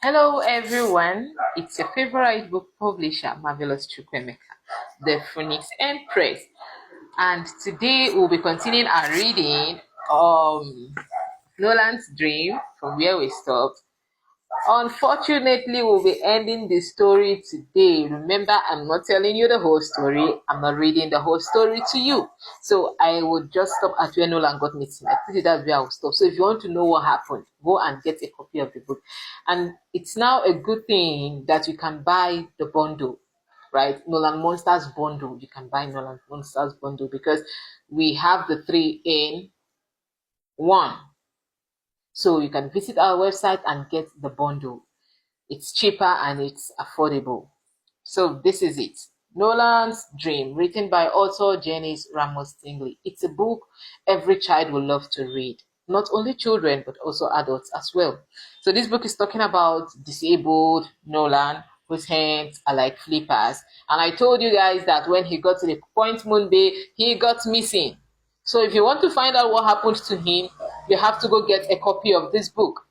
Hello everyone, it's your favorite book publisher, Marvellous, the Phoenix Empress. And today we'll be continuing our reading Nolan's Dream from where we stopped. Unfortunately, we'll be ending the story today. Remember, I'm not telling you the whole story. I'm not reading the whole story to you. So I would just stop at where Nolan got missing. I think that's where I'll stop. So if you want to know what happened, go and get a copy of the book. And it's now a good thing that you can buy the bundle, right? Nolan Monsters bundle. You can buy Nolan Monsters bundle because we have the 3 in 1. So you can visit our website and get the bundle. It's cheaper and it's affordable. So this is it. Nolan's Dream, written by author Janice Ramos Tingly. It's a book every child will love to read. Not only children, but also adults as well. So this book is talking about disabled Nolan, whose hands are like flippers. And I told you guys that when he got to the Point Moon Bay, he got missing. So if you want to find out what happened to him, you have to go get a copy of this book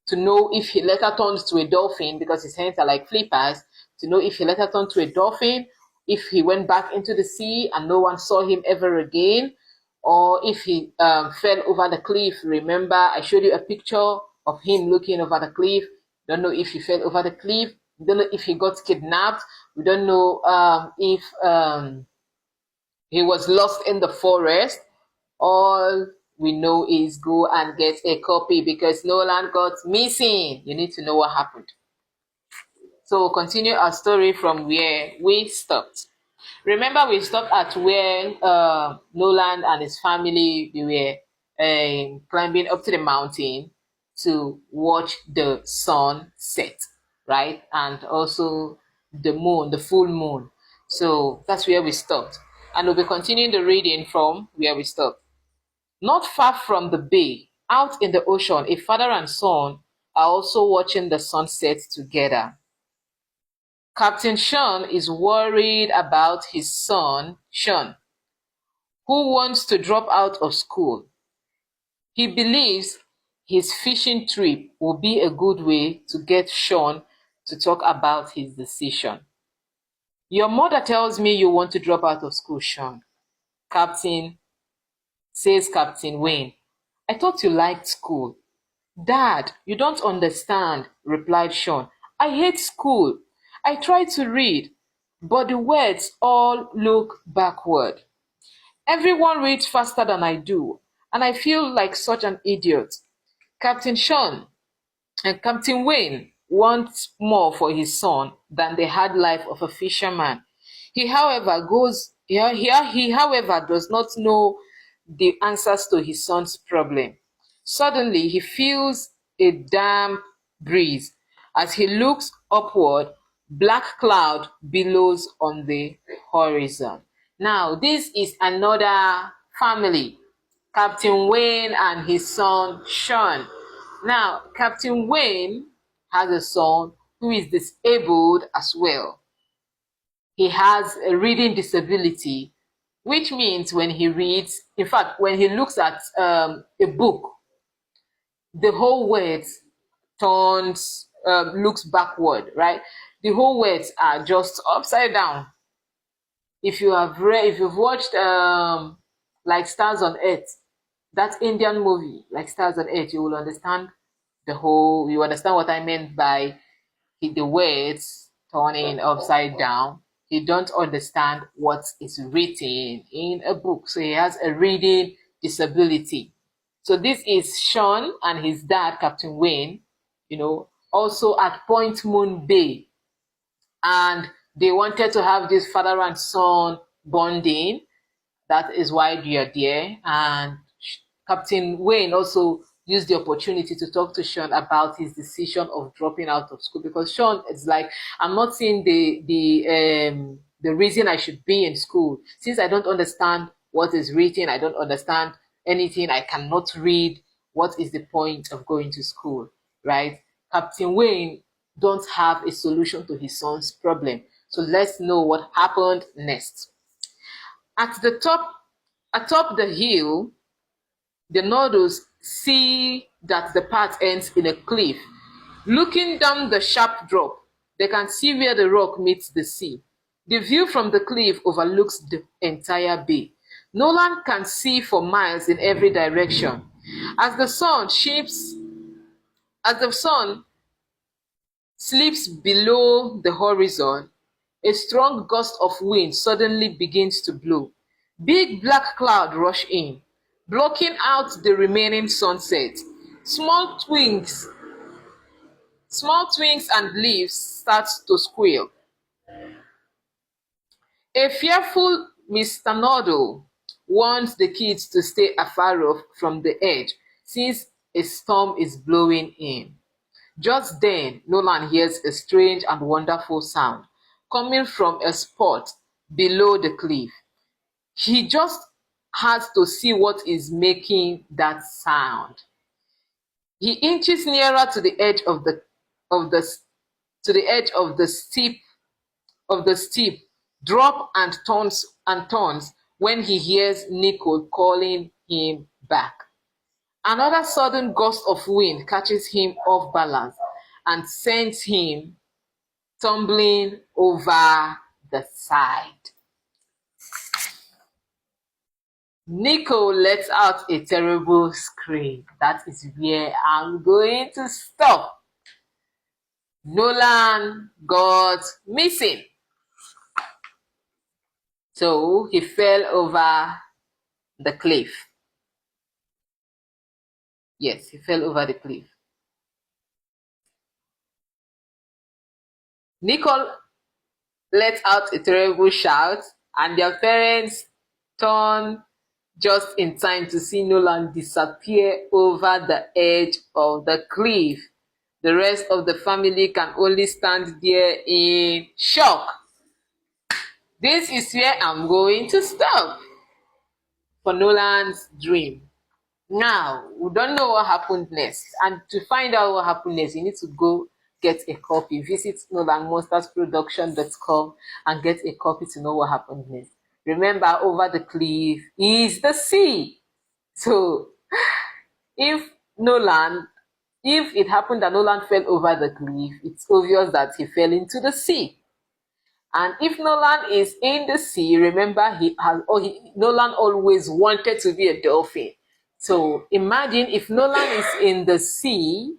to know if he later turns to a dolphin, because his hands are like flippers, to know if he later turned to a dolphin, if he went back into the sea and no one saw him ever again, or if he fell over the cliff. Remember, I showed you a picture of him looking over the cliff. Don't know if he fell over the cliff. We don't know if he got kidnapped. We don't know if he was lost in the forest. All we know is go and get a copy because Nolan got missing. You need to know what happened. So we'll continue our story from where we stopped. Remember, we stopped at where Nolan and his family, they were climbing up to the mountain to watch the sun set, right? And also the moon, the full moon. So that's where we stopped. And we'll be continuing the reading from where we stopped. Not far from the bay, out in the ocean, a father and son are also watching the sunset together. Captain Sean is worried about his son, Sean, who wants to drop out of school. He believes his fishing trip will be a good way to get Sean to talk about his decision. Your mother tells me you want to drop out of school, Sean, says Captain Wayne. I thought you liked school. Dad, you don't understand, replied Sean. I hate school. I try to read, but the words all look backward. Everyone reads faster than I do, and I feel like such an idiot. Captain Sean and Captain Wayne wants more for his son than the hard life of a fisherman. He, however, does not know the answers to his son's problem. Suddenly, he feels a damp breeze. As he looks upward, black cloud billows on the horizon. Now, this is another family, Captain Wayne and his son Sean. Now, Captain Wayne has a son who is disabled as well. He has a reading disability, which means when he reads, in fact, when he looks at a book, the whole words looks backward, right? The whole words are just upside down. If you've watched like Stars on Earth, that Indian movie, like Stars on Earth, you will understand you understand what I meant by the words turning upside down. You don't understand what is written in a book. So he has a reading disability. So this is Sean and his dad, Captain Wayne, also at Point Moon Bay. And they wanted to have this father and son bonding. That is why they are there. And Captain Wayne also used the opportunity to talk to Sean about his decision of dropping out of school, because Sean is like, I'm not seeing the reason I should be in school. Since I don't understand what is written, I don't understand anything, I cannot read, what is the point of going to school, right? Captain Wayne don't have a solution to his son's problem. So let's know what happened next. Atop the hill, the Nordos see that the path ends in a cliff. Looking down the sharp drop, they can see where the rock meets the sea. The view from the cliff overlooks the entire bay. Nolan can see for miles in every direction. As the sun shifts, as the sun slips below the horizon, a strong gust of wind suddenly begins to blow. Big black clouds rush in, blocking out the remaining sunset. Small twigs, small twigs and leaves start to squeal. A fearful Mr. Noddle warns the kids to stay afar off from the edge since a storm is blowing in. Just then, Nolan hears a strange and wonderful sound coming from a spot below the cliff. He just has to see what is making that sound. He inches nearer to the edge of the to the edge of the steep drop and turns when he hears Nicole calling him back. Another sudden gust of wind catches him off balance and sends him tumbling over the side. Nico lets out a terrible scream. That is where I'm going to stop. Nolan got missing. So he fell over the cliff. Yes, he fell over the cliff. Nicole let out a terrible shout, and their parents turn just in time to see Nolan disappear over the edge of the cliff. The rest of the family can only stand there in shock. This is where I'm going to stop for Nolan's dream. Now, we don't know what happened next. And to find out what happened next, you need to go get a copy. Visit nolanmonstersproduction.com and get a copy to know what happened next. Remember, over the cliff is the sea. So, if it happened that Nolan fell over the cliff, it's obvious that he fell into the sea. And if Nolan is in the sea, remember Nolan always wanted to be a dolphin. So imagine if Nolan is in the sea,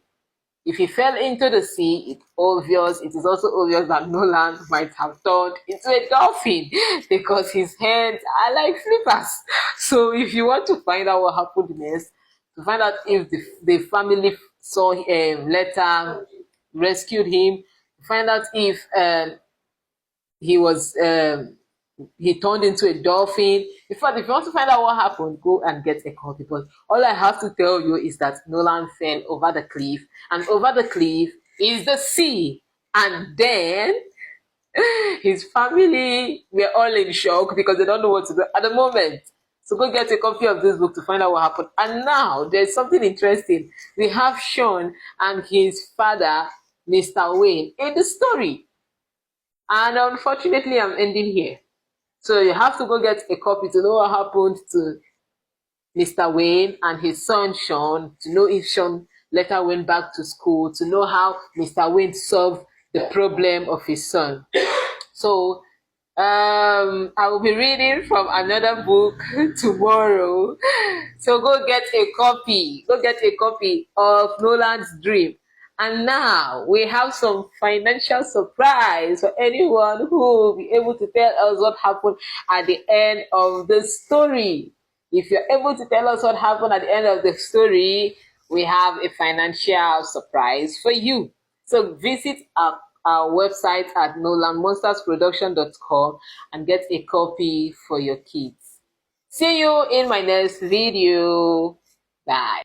if he fell into the sea, it is also obvious that Nolan might have turned into a dolphin because his hands are like flippers. So if you want to find out what happened next, to find out if the family saw him later, rescued him, find out if he turned into a dolphin. In fact, if you want to find out what happened, go and get a copy. But all I have to tell you is that Nolan fell over the cliff, and over the cliff is the sea. And then his family were all in shock because they don't know what to do at the moment. So go get a copy of this book to find out what happened. And now there's something interesting. We have Sean and his father, Mr. Wayne, in the story. And unfortunately, I'm ending here. So you have to go get a copy to know what happened to Mr. Wayne and his son Sean, to know if Sean later went back to school, to know how Mr. Wayne solved the problem of his son. So I will be reading from another book tomorrow. So go get a copy. Go get a copy of Nolan's Dream. And now we have some financial surprise for anyone who will be able to tell us what happened at the end of the story. If you're able to tell us what happened at the end of the story, we have a financial surprise for you. So visit our website at nolanmonstersproduction.com and get a copy for your kids. See you in my next video. Bye.